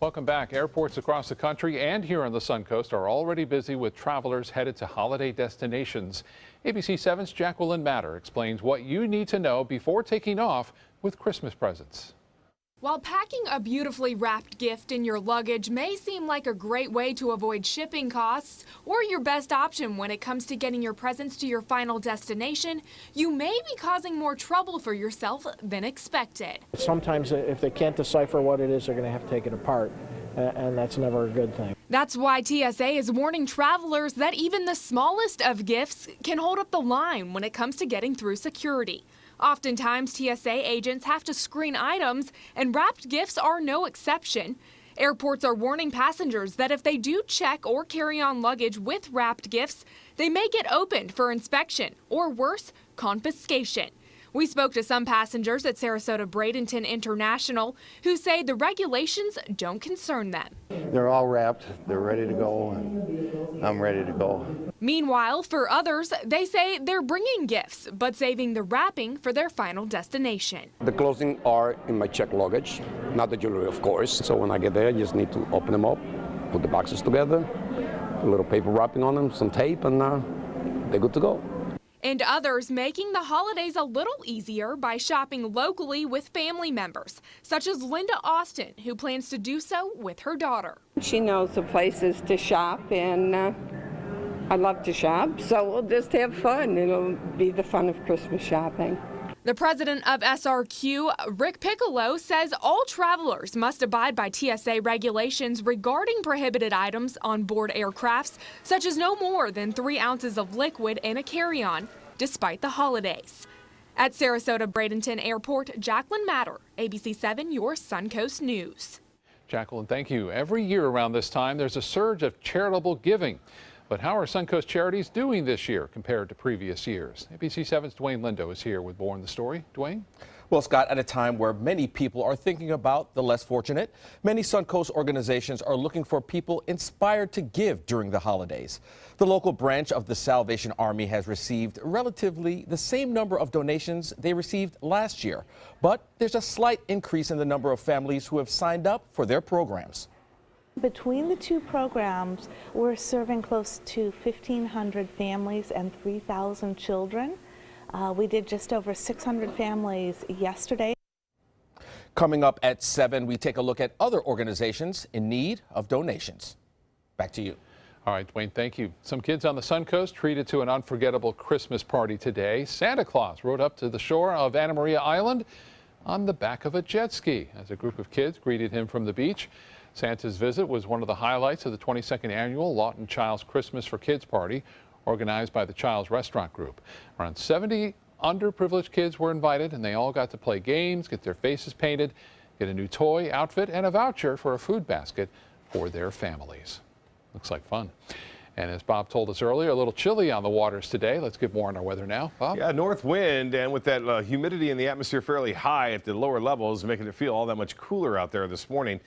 Welcome back. Airports across the country and here on the Suncoast are already busy with travelers headed to holiday destinations. ABC 7's Jacqueline Matter explains what you need to know before taking off with Christmas presents. While packing a beautifully wrapped gift in your luggage may seem like a great way to avoid shipping costs or your best option when it comes to getting your presents to your final destination, you may be causing more trouble for yourself than expected. Sometimes if they can't decipher what it is, they're going to have to take it apart, and that's never a good thing. That's why TSA is warning travelers that even the smallest of gifts can hold up the line when it comes to getting through security. Oftentimes, TSA agents have to screen items, and wrapped gifts are no exception. Airports are warning passengers that if they do check or carry on luggage with wrapped gifts, they may get opened for inspection or worse, confiscation. We spoke to some passengers at Sarasota Bradenton International who say the regulations don't concern them. They're all wrapped, they're ready to go, and I'm ready to go. Meanwhile, for others, they say they're bringing gifts, but saving the wrapping for their final destination. The clothing are in my checked luggage, not the jewelry, of course. So when I get there, I just need to open them up, put the boxes together, a little paper wrapping on them, some tape, and they're good to go. And others making the holidays a little easier by shopping locally with family members, such as Linda Austin, who plans to do so with her daughter. She knows the places to shop, and I love to shop, so we'll just have fun. It'll be the fun of Christmas shopping. The president of SRQ, Rick Piccolo, says all travelers must abide by TSA regulations regarding prohibited items on board aircrafts, such as no more than 3 ounces of liquid in a carry-on, despite the holidays. At Sarasota Bradenton Airport, Jacqueline Matter, ABC 7, your Suncoast News. Jacqueline, thank you. Every year around this time, there's a surge of charitable giving. But how are Suncoast charities doing this year compared to previous years? ABC 7's Dwayne Lindo is here with more on the story. Dwayne? Well, Scott, at a time where many people are thinking about the less fortunate, many Suncoast organizations are looking for people inspired to give during the holidays. The local branch of the Salvation Army has received relatively the same number of donations they received last year. But there's a slight increase in the number of families who have signed up for their programs. Between the two programs, we're serving close to 1,500 families and 3,000 children. We did just over 600 families yesterday. Coming up at 7, we take a look at other organizations in need of donations. Back to you. All right, Dwayne, thank you. Some kids on the Suncoast treated to an unforgettable Christmas party today. Santa Claus rode up to the shore of Anna Maria Island on the back of a jet ski as a group of kids greeted him from the beach. Santa's visit was one of the highlights of the 22nd annual Lawton Child's Christmas for Kids party organized by the Child's Restaurant Group. Around 70 underprivileged kids were invited, and they all got to play games, get their faces painted, get a new toy, outfit, and a voucher for a food basket for their families. Looks like fun. And as Bob told us earlier, a little chilly on the waters today. Let's get more on our weather now. Bob? Yeah, north wind, and with that humidity in the atmosphere fairly high at the lower levels, making it feel all that much cooler out there this morning.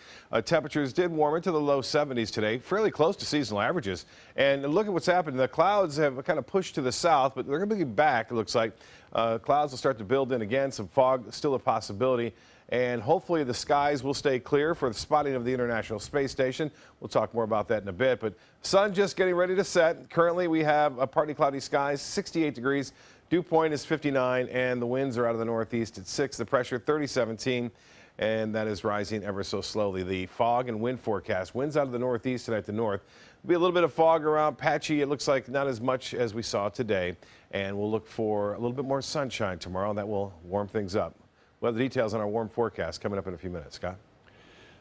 Temperatures did warm into the low 70s today, fairly close to seasonal averages. And look at what's happened. The clouds have kind of pushed to the south, but they're going to be back, it looks like. Clouds will start to build in again. Some fog still a possibility. And hopefully the skies will stay clear for the spotting of the International Space Station. We'll talk more about that in a bit. But sun just getting ready to set. Currently we have a partly cloudy skies, 68 degrees. Dew point is 59, and the winds are out of the northeast at 6. The pressure 3017, and that is rising ever so slowly. The fog and wind forecast. Winds out of the northeast tonight to north. There'll be a little bit of fog around, patchy. It looks like not as much as we saw today. And we'll look for a little bit more sunshine tomorrow. That will warm things up. We'll have the details on our warm forecast coming up in a few minutes. Scott?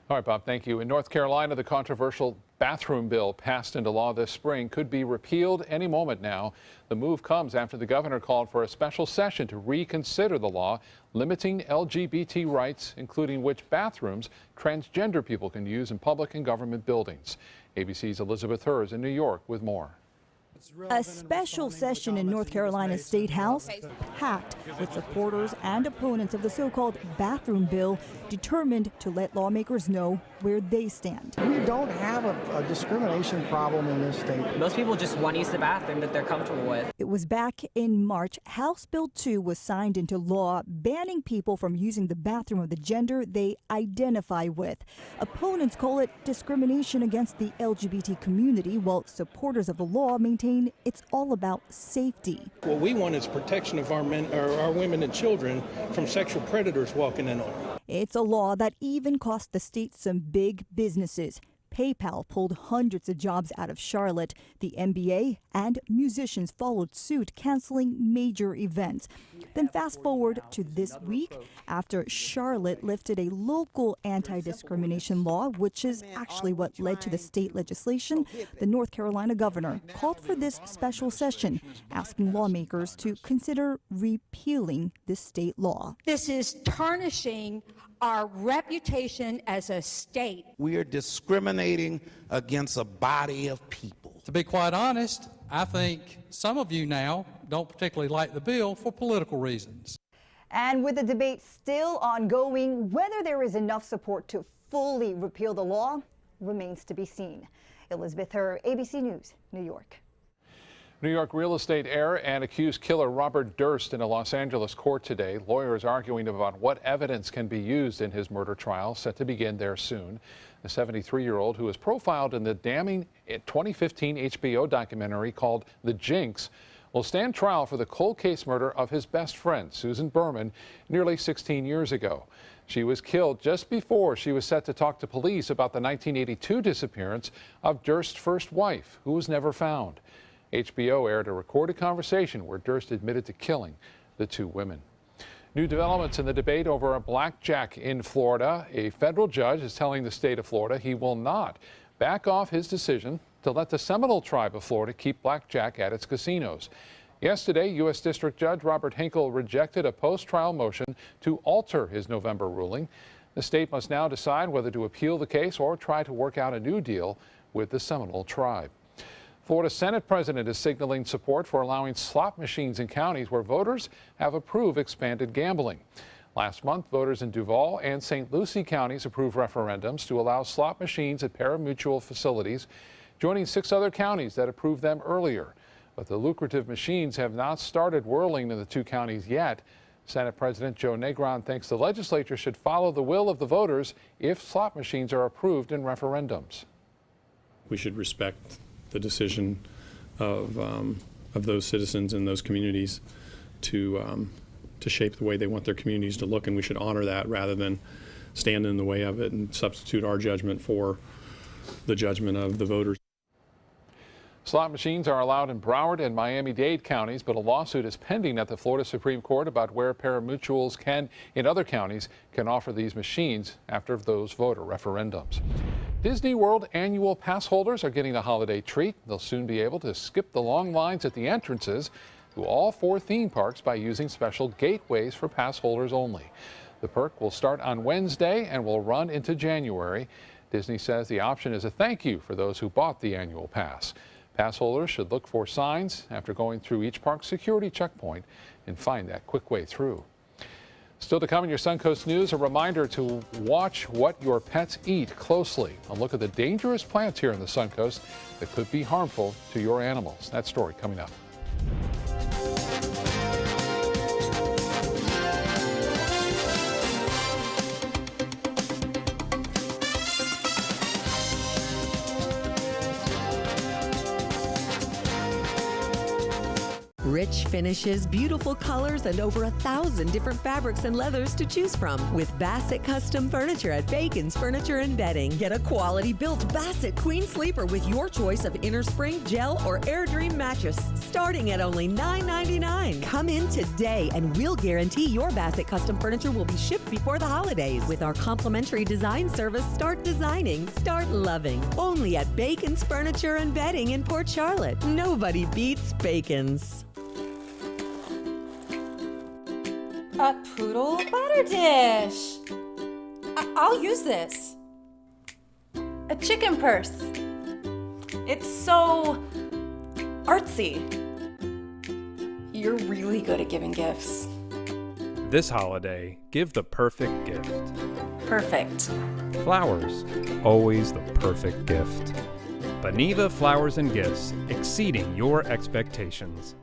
All right, Bob, thank you. In North Carolina, the controversial bathroom bill passed into law this spring could be repealed any moment now. The move comes after the governor called for a special session to reconsider the law limiting LGBT rights, including which bathrooms transgender people can use in public and government buildings. ABC's Elizabeth Hers in New York with more. A special session in North Carolina's State House, packed with supporters and opponents of the so-called bathroom bill, determined to let lawmakers know where they stand. We don't have a discrimination problem in this state. Most people just want to use the bathroom that they're comfortable with. It was back in March, House Bill 2 was signed into law, banning people from using the bathroom of the gender they identify with. Opponents call it discrimination against the LGBT community, while supporters of the law maintain it's all about safety. What we want is protection of our men, or our women and children from sexual predators walking in on them. It's a law that even cost the state some big businesses. PayPal pulled hundreds of jobs out of Charlotte. The NBA and musicians followed suit, canceling major events. Then fast forward to this week, after Charlotte lifted a local anti-discrimination law, which is actually what led to the state legislation. The North Carolina governor called for this special session, asking lawmakers to consider repealing this state law. This is tarnishing our reputation as a state. We are discriminating against a body of people. To be quite honest, I think some of you now don't particularly like the bill for political reasons. And with the debate still ongoing, whether there is enough support to fully repeal the law remains to be seen. Elizabeth Herr, ABC News, New York. New York real estate heir and accused killer Robert Durst in a Los Angeles court today. Lawyers arguing about what evidence can be used in his murder trial, set to begin there soon. The 73-year-old, who was profiled in the damning 2015 HBO documentary called The Jinx, will stand trial for the cold case murder of his best friend, Susan Berman, nearly 16 years ago. She was killed just before she was set to talk to police about the 1982 disappearance of Durst's first wife, who was never found. HBO aired a recorded conversation where Durst admitted to killing the two women. New developments in the debate over a blackjack in Florida. A federal judge is telling the state of Florida he will not back off his decision to let the Seminole tribe of Florida keep blackjack at its casinos. Yesterday, U.S. District Judge Robert Hinkle rejected a post-trial motion to alter his November ruling. The state must now decide whether to appeal the case or try to work out a new deal with the Seminole tribe. Florida Senate President is signaling support for allowing slot machines in counties where voters have approved expanded gambling. Last month, voters in Duval and St. Lucie counties approved referendums to allow slot machines at pari-mutuel facilities, joining 6 other counties that approved them earlier. But the lucrative machines have not started whirling in the 2 counties yet. Senate President Joe Negron thinks the legislature should follow the will of the voters if slot machines are approved in referendums. We should respect the decision of those citizens in those communities to shape the way they want their communities to look, and we should honor that rather than stand in the way of it and substitute our judgment for the judgment of the voters. Slot machines are allowed in Broward and Miami-Dade counties, but a lawsuit is pending at the Florida Supreme Court about where pari-mutuels in other counties can offer these machines after those voter referendums. Disney World annual pass holders are getting a holiday treat. They'll soon be able to skip the long lines at the entrances to all 4 theme parks by using special gateways for pass holders only. The perk will start on Wednesday and will run into January. Disney says the option is a thank you for those who bought the annual pass. Pass holders should look for signs after going through each park security checkpoint and find that quick way through. Still to come in your Suncoast News, a reminder to watch what your pets eat closely. A look at the dangerous plants here in the Suncoast that could be harmful to your animals. That story coming up. Rich finishes, beautiful colors, and over 1,000 different fabrics and leathers to choose from. With Bassett Custom Furniture at Bacon's Furniture and Bedding. Get a quality-built Bassett Queen Sleeper with your choice of innerspring, gel, or AirDream mattress, starting at only $9.99. Come in today, and we'll guarantee your Bassett Custom Furniture will be shipped before the holidays. With our complimentary design service, start designing, start loving. Only at Bacon's Furniture and Bedding in Port Charlotte. Nobody beats Bacon's. A poodle butter dish. I'll use this. A chicken purse. It's so artsy. You're really good at giving gifts. This holiday, give the perfect gift. Perfect. Flowers, always the perfect gift. Beniva Flowers and Gifts, exceeding your expectations.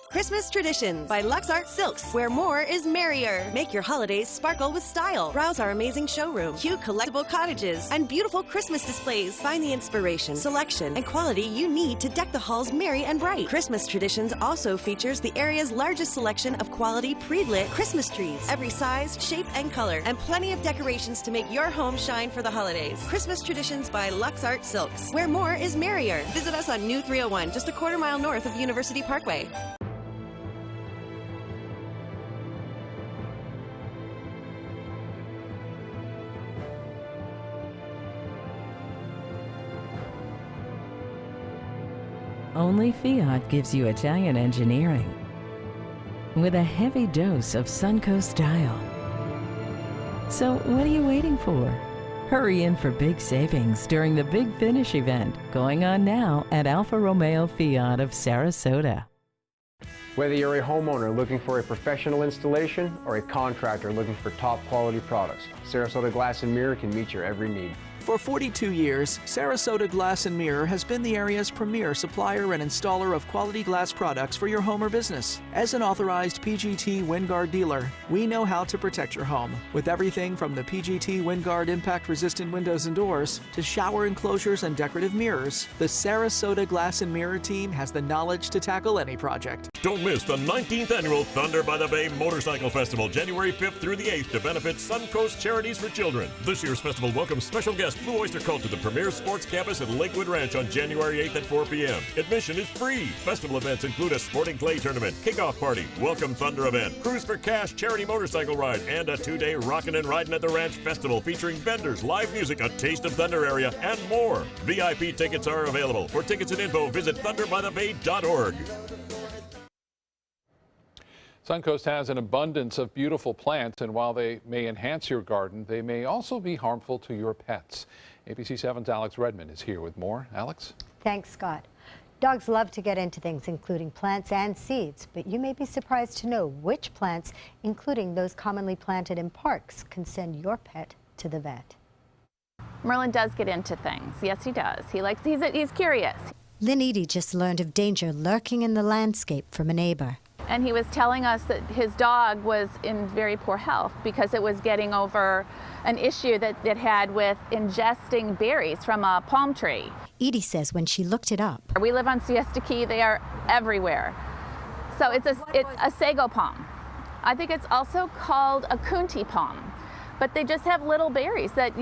Christmas Traditions by Lux Art Silks, where more is merrier. Make your holidays sparkle with style. Browse our amazing showroom, cute collectible cottages, and beautiful Christmas displays. Find the inspiration, selection, and quality you need to deck the halls merry and bright. Christmas Traditions also features the area's largest selection of quality pre-lit Christmas trees, every size, shape, and color, and plenty of decorations to make your home shine for the holidays. Christmas Traditions by Lux Art Silks, where more is merrier. Visit us on New 301, just a quarter-mile north of University Parkway. Only Fiat gives you Italian engineering with a heavy dose of Suncoast style. So what are you waiting for? Hurry in for big savings during the Big Finish event going on now at Alfa Romeo Fiat of Sarasota. Whether you're a homeowner looking for a professional installation or a contractor looking for top quality products, Sarasota Glass and Mirror can meet your every need. For 42 years, Sarasota Glass and Mirror has been the area's premier supplier and installer of quality glass products for your home or business. As an authorized PGT WinGuard dealer, we know how to protect your home with everything from the PGT WinGuard impact-resistant windows and doors to shower enclosures and decorative mirrors. The Sarasota Glass and Mirror team has the knowledge to tackle any project. Don't miss the 19th annual Thunder by the Bay Motorcycle Festival, January 5th through the 8th, to benefit Suncoast Charities for Children. This year's festival welcomes special guest Blue Oyster Cult to the premier sports campus at Lakewood Ranch on January 8th at 4 p.m. Admission is free. Festival events include a sporting clay tournament, kickoff party, welcome Thunder event, Cruise for Cash charity motorcycle ride, and a 2-day Rockin' and Ridin' at the Ranch festival featuring vendors, live music, a taste of Thunder area, and more. VIP tickets are available. For tickets and info, visit thunderbythebay.org. Suncoast has an abundance of beautiful plants, and while they may enhance your garden, they may also be harmful to your pets. ABC 7's Alex Redmond is here with more. Alex? Thanks, Scott. Dogs love to get into things, including plants and seeds, but you may be surprised to know which plants, including those commonly planted in parks, can send your pet to the vet. Merlin does get into things. Yes, he does. He's curious. Lynn Eady just learned of danger lurking in the landscape from a neighbor. And he was telling us that his dog was in very poor health because it was getting over an issue that it had with ingesting berries from a palm tree. Edie says when she looked it up. We live on Siesta Key. They are everywhere. So it's a sago palm. I think it's also called a kunti palm. But they just have little berries that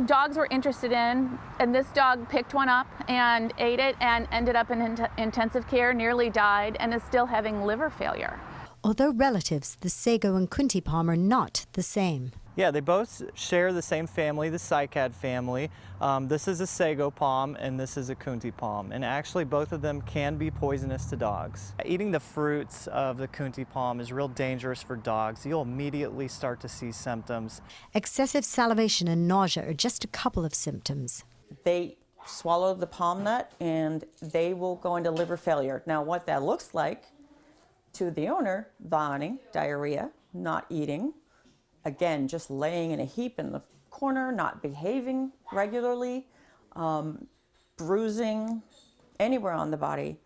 dogs were interested in, and this dog picked one up and ate it and ended up in intensive care, nearly died, and is still having liver failure. Although relatives, the sago and kunti palm are not the same. Yeah, they both share the same family, the cycad family. This is a sago palm and this is a kunti palm. And actually both of them can be poisonous to dogs. Eating the fruits of the kunti palm is real dangerous for dogs. You'll immediately start to see symptoms. Excessive salivation and nausea are just a couple of symptoms. They swallow the palm nut and they will go into liver failure. Now what that looks like to the owner, vomiting, diarrhea, not eating, again, just laying in a heap in the corner, not behaving regularly, bruising anywhere on the body.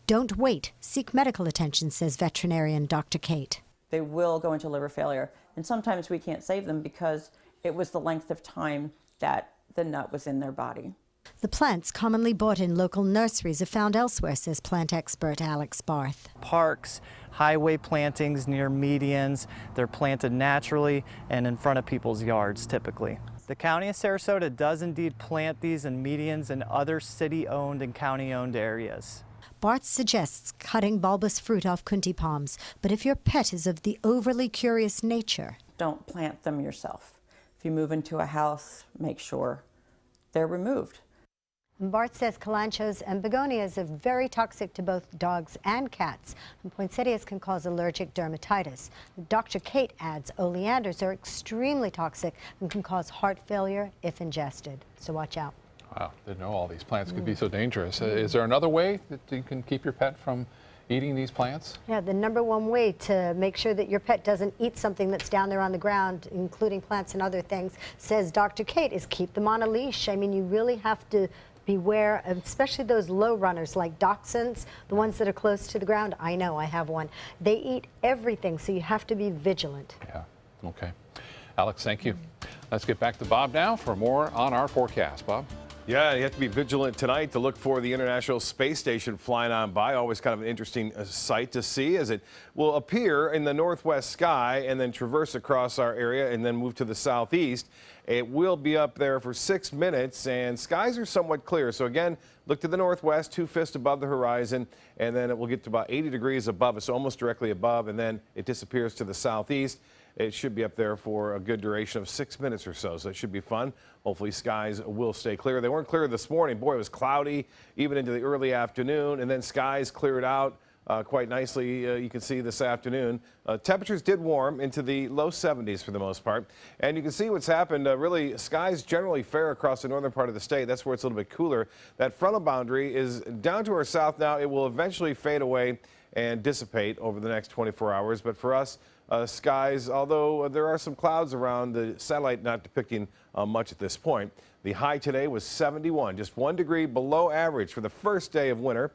Don't wait. Seek medical attention, says veterinarian Dr. Kate. They will go into liver failure, and sometimes we can't save them because it was the length of time that the nut was in their body. The plants commonly bought in local nurseries are found elsewhere, says plant expert Alex Barth. Parks, highway plantings near medians, they're planted naturally and in front of people's yards typically. The County of Sarasota does indeed plant these in medians and other city-owned and county-owned areas. Barth suggests cutting bulbous fruit off kunti palms, but if your pet is of the overly curious nature, don't plant them yourself. If you move into a house, make sure they're removed. Barth says kalanchoes and begonias are very toxic to both dogs and cats, and poinsettias can cause allergic dermatitis. Dr. Kate adds oleanders are extremely toxic and can cause heart failure if ingested, so watch out. Wow, didn't know all these plants could be so dangerous. Is there another way that you can keep your pet from eating these plants? Yeah, the #1 way to make sure that your pet doesn't eat something that's down there on the ground, including plants and other things, says Dr. Kate, is keep them on a leash. I mean, you really have to beware of, especially those low runners like dachshunds, the ones that are close to the ground. I know, I have one. They eat everything, so you have to be vigilant. Yeah, okay. Alex, thank you. Let's get back to Bob now for more on our forecast. Bob? Yeah, you have to be vigilant tonight to look for the International Space Station flying on by. Always kind of an interesting sight to see as it will appear in the northwest sky and then traverse across our area and then move to the southeast. It will be up there for 6 minutes and skies are somewhat clear. So again, look to the northwest, 2 fists above the horizon, and then it will get to about 80 degrees above us, almost directly above, and then it disappears to the southeast. It should be up there for a good duration of 6 minutes or so, so it should be fun. Hopefully skies will stay clear. They weren't clear this morning. Boy, it was cloudy even into the early afternoon, and then skies cleared out quite nicely. You can see this afternoon. Temperatures did warm into the low 70s for the most part, and you can see what's happened. Really, skies generally fair across the northern part of the state. That's where it's a little bit cooler. That frontal boundary is down to our south now. It will eventually fade away and dissipate over the next 24 hours, but for us, skies, although there are some clouds around, the satellite not depicting much at this point. The high today was 71, just 1 degree below average for the first day of winter.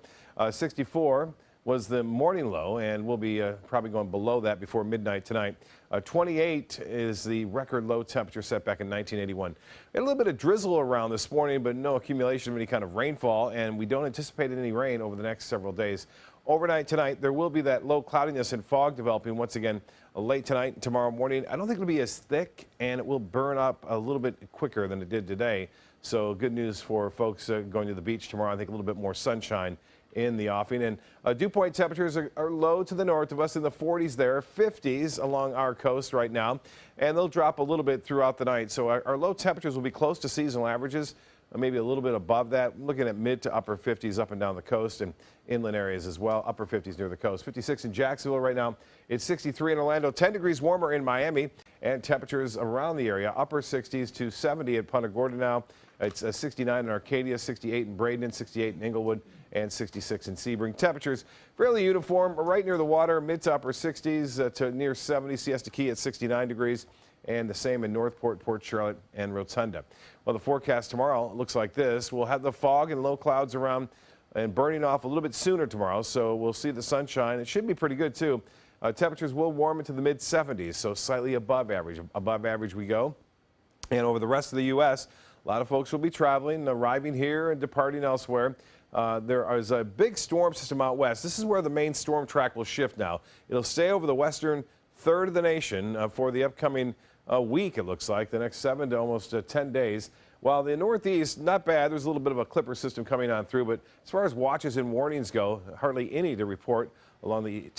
64 was the morning low, and we'll be probably going below that before midnight tonight. 28 is the record low temperature set back in 1981. We had a little bit of drizzle around this morning, but no accumulation of any kind of rainfall, and we don't anticipate any rain over the next several days. Overnight tonight, there will be that low cloudiness and fog developing once again late tonight and tomorrow morning. I don't think it'll be as thick, and it will burn up a little bit quicker than it did today. So good news for folks going to the beach tomorrow. I think a little bit more sunshine in the offing. And dew point temperatures are low to the north of us in the 40s there, 50s along our coast right now, and they'll drop a little bit throughout the night. So our low temperatures will be close to seasonal averages, maybe a little bit above that. I'm looking at mid to upper 50s up and down the coast and inland areas as well, upper 50s near the coast. 56 in Jacksonville right now. It's 63 in Orlando, 10 degrees warmer in Miami, and temperatures around the area, upper 60s to 70 at Punta Gorda now. It's 69 in Arcadia, 68 in Bradenton, 68 in Inglewood, and 66 in Sebring. Temperatures fairly uniform, right near the water, mid to upper 60s to near 70. Siesta Key at 69 degrees, and the same in Northport, Port Charlotte, and Rotunda. Well, the forecast tomorrow looks like this. We'll have the fog and low clouds around and burning off a little bit sooner tomorrow, so we'll see the sunshine. It should be pretty good, too. Temperatures will warm into the mid-70s, so slightly above average. Above average we go. And over the rest of the U.S., a lot of folks will be traveling, arriving here and departing elsewhere. There is a big storm system out west. This is where the main storm track will shift now. It'll stay over the western third of the nation for the upcoming week, it looks like, the next 7 to almost 10 days. While the northeast, not bad. There's a little bit of a clipper system coming on through, but as far as watches and warnings go, hardly any to report along the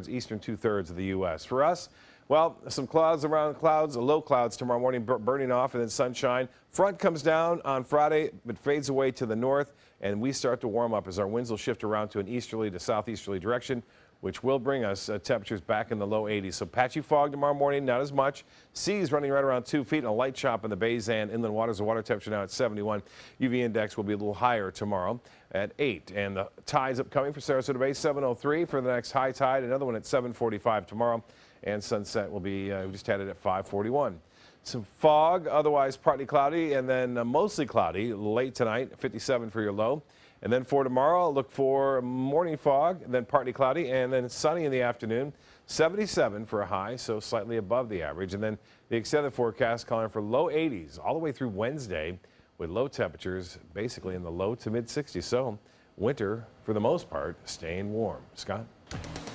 eastern two-thirds of the U.S. For us, well, some clouds around clouds, low clouds tomorrow morning burning off, and then sunshine. Front comes down on Friday, but fades away to the north, and we start to warm up as our winds will shift around to an easterly to southeasterly direction, which will bring us temperatures back in the low 80s. So patchy fog tomorrow morning, not as much. Seas running right around 2 feet and a light chop in the bays and inland waters. The water temperature now at 71. UV index will be a little higher tomorrow at 8. And the tides upcoming for Sarasota Bay, 7:03 for the next high tide. Another one at 7:45 tomorrow. And sunset will be, we just had it at 5:41. Some fog, otherwise partly cloudy, and then mostly cloudy late tonight, 57 for your low. And then for tomorrow, look for morning fog, then partly cloudy, and then sunny in the afternoon. 77 for a high, so slightly above the average. And then the extended forecast calling for low 80s all the way through Wednesday, with low temperatures basically in the low to mid 60s. So winter, for the most part, staying warm. Scott?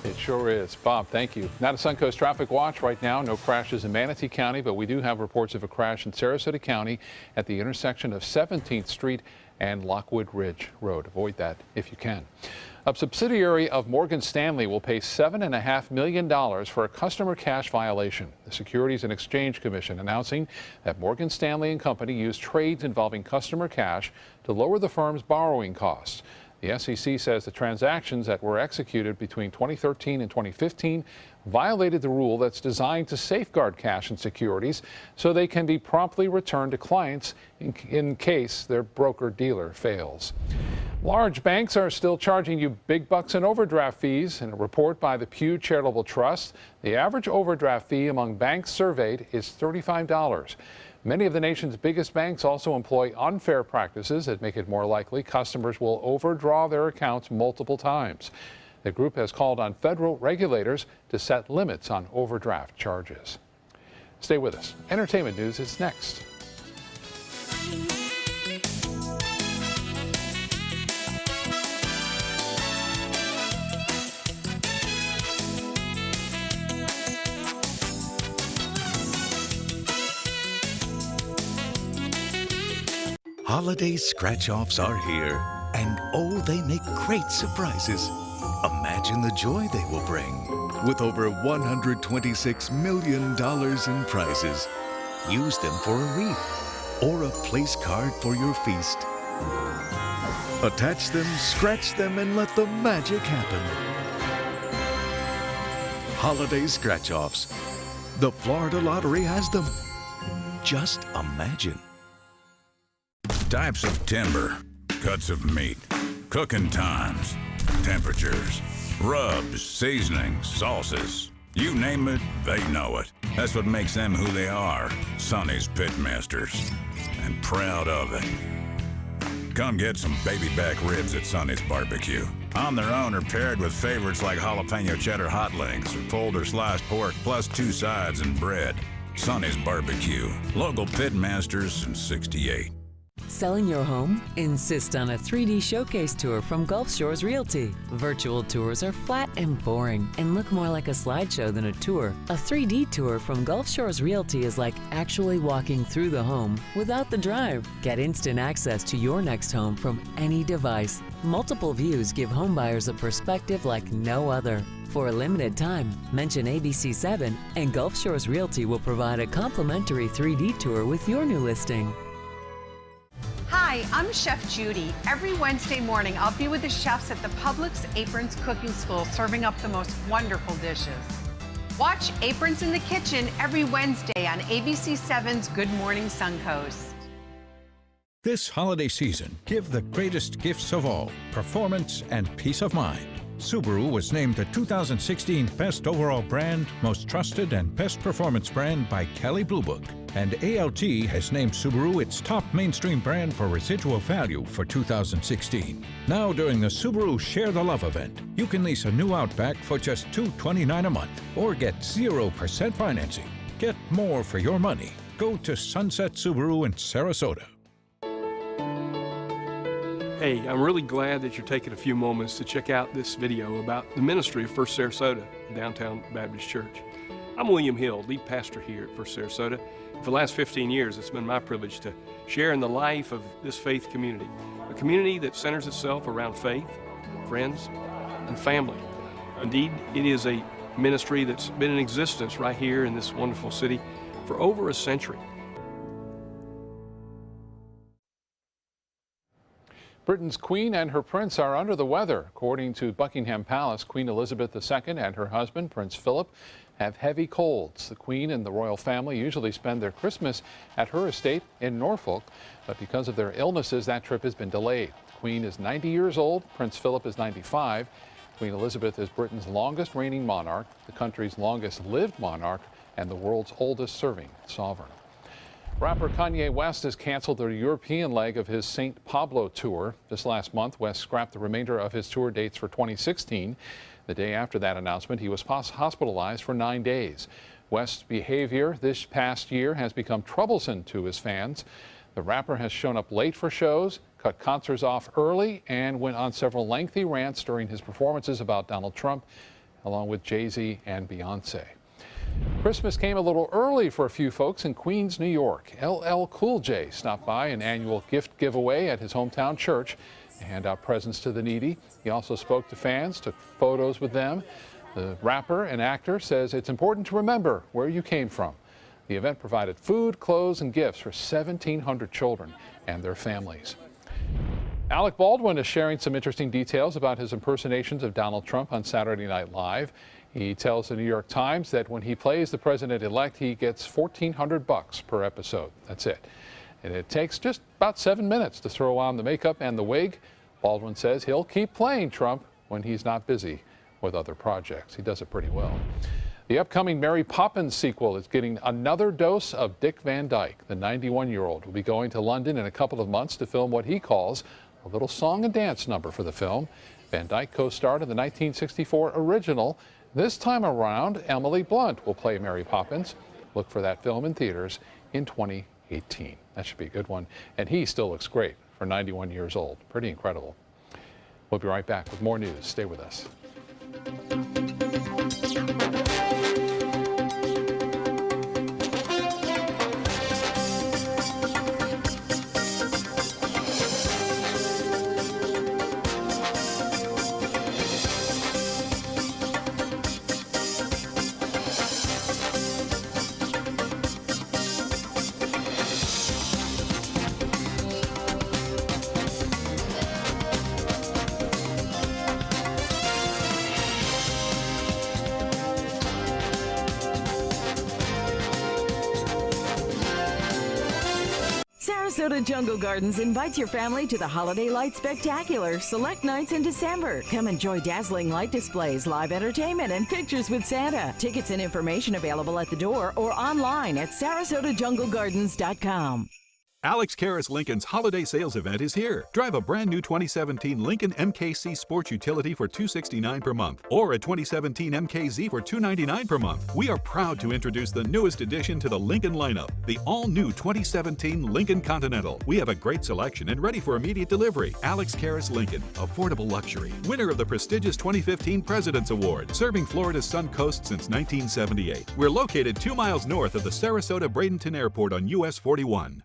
It sure is. Bob, thank you. Not a Suncoast traffic watch right now. No crashes in Manatee County, but we do have reports of a crash in Sarasota County at the intersection of 17th Street and Lockwood Ridge Road. Avoid that if you can. A subsidiary of Morgan Stanley will pay $7.5 million for a customer cash violation. The Securities and Exchange Commission announcing that Morgan Stanley & Company used trades involving customer cash to lower the firm's borrowing costs. The SEC says the transactions that were executed between 2013 and 2015 violated the rule that's designed to safeguard cash and securities so they can be promptly returned to clients in case their broker-dealer fails. Large banks are still charging you big bucks in overdraft fees. In a report by the Pew Charitable Trust, the average overdraft fee among banks surveyed is $35. Many of the nation's biggest banks also employ unfair practices that make it more likely customers will overdraw their accounts multiple times. The group has called on federal regulators to set limits on overdraft charges. Stay with us. Entertainment news is next. Holiday scratch-offs are here, and oh, they make great surprises. Imagine the joy they will bring. With over $126 million in prizes, use them for a wreath or a place card for your feast. Attach them, scratch them, and let the magic happen. Holiday scratch-offs. The Florida Lottery has them. Just imagine. Types of timber, cuts of meat, cooking times, temperatures, rubs, seasonings, sauces. You name it, they know it. That's what makes them who they are, Sonny's Pitmasters. And proud of it. Come get some baby back ribs at Sonny's Barbecue. On their own or paired with favorites like jalapeno cheddar hot links or pulled or sliced pork plus 2 sides and bread. Sonny's Barbecue. Local Pitmasters since '68. Selling your home? Insist on a 3D showcase tour from Gulf Shores Realty. Virtual tours are flat and boring and look more like a slideshow than a tour. A 3D tour from Gulf Shores Realty is like actually walking through the home without the drive. Get instant access to your next home from any device. Multiple views give homebuyers a perspective like no other. For a limited time, mention ABC7 and Gulf Shores Realty will provide a complimentary 3D tour with your new listing. Hi, I'm Chef Judy. Every Wednesday morning, I'll be with the chefs at the Publix Aprons Cooking School serving up the most wonderful dishes. Watch Aprons in the Kitchen every Wednesday on ABC7's Good Morning Suncoast. This holiday season, give the greatest gifts of all, performance and peace of mind. Subaru was named the 2016 Best Overall Brand, Most Trusted, and Best Performance Brand by Kelley Blue Book. And ALG has named Subaru its top mainstream brand for residual value for 2016. Now during the Subaru Share the Love event, you can lease a new Outback for just $229 a month or get 0% financing. Get more for your money. Go to Sunset Subaru in Sarasota. Hey, I'm really glad that you're taking a few moments to check out this video about the ministry of First Sarasota, Downtown Baptist Church. I'm William Hill, lead pastor here at First Sarasota. For the last 15 years, it's been my privilege to share in the life of this faith community, a community that centers itself around faith, friends, and family. Indeed, it is a ministry that's been in existence right here in this wonderful city for over a century. Britain's Queen and her Prince are under the weather. According to Buckingham Palace, Queen Elizabeth II and her husband, Prince Philip, have heavy colds. The Queen and the royal family usually spend their Christmas at her estate in Norfolk, but because of their illnesses, that trip has been delayed. The Queen is 90 years old, Prince Philip is 95. Queen Elizabeth is Britain's longest reigning monarch, the country's longest lived monarch, and the world's oldest serving sovereign. Rapper Kanye West has canceled the European leg of his St. Pablo tour. Just last month, West scrapped the remainder of his tour dates for 2016. The day after that announcement, he was hospitalized for 9 days. West's behavior this past year has become troublesome to his fans. The rapper has shown up late for shows, cut concerts off early, and went on several lengthy rants during his performances about Donald Trump, along with Jay-Z and Beyonce. Christmas came a little early for a few folks in Queens, New York. LL Cool J stopped by an annual gift giveaway at his hometown church to hand out presents to the needy. He also spoke to fans, took photos with them. The rapper and actor says it's important to remember where you came from. The event provided food, clothes, and gifts for 1,700 children and their families. Alec Baldwin is sharing some interesting details about his impersonations of Donald Trump on Saturday Night Live. He tells the New York Times that when he plays the president-elect, he gets $1,400 per episode. That's it. And it takes just about 7 minutes to throw on the makeup and the wig. Baldwin says he'll keep playing Trump when he's not busy with other projects. He does it pretty well. The upcoming Mary Poppins sequel is getting another dose of Dick Van Dyke. The 91-year-old will be going to London in a couple of months to film what he calls a little song and dance number for the film. Van Dyke co-starred in the 1964 original. This time around, Emily Blunt will play Mary Poppins. Look for that film in theaters in 2018. That should be a good one. And he still looks great for 91 years old. Pretty incredible. We'll be right back with more news. Stay with us. Sarasota Jungle Gardens invites your family to the Holiday Light Spectacular select nights in December. Come enjoy dazzling light displays, live entertainment, and pictures with Santa. Tickets and information available at the door or online at SarasotaJungleGardens.com. Alex Karras Lincoln's holiday sales event is here. Drive a brand new 2017 Lincoln MKC Sports Utility for $269 per month or a 2017 MKZ for $299 per month. We are proud to introduce the newest addition to the Lincoln lineup, the all-new 2017 Lincoln Continental. We have a great selection and ready for immediate delivery. Alex Karras Lincoln, affordable luxury. Winner of the prestigious 2015 President's Award, serving Florida's Sun Coast since 1978. We're located 2 miles north of the Sarasota-Bradenton Airport on US 41.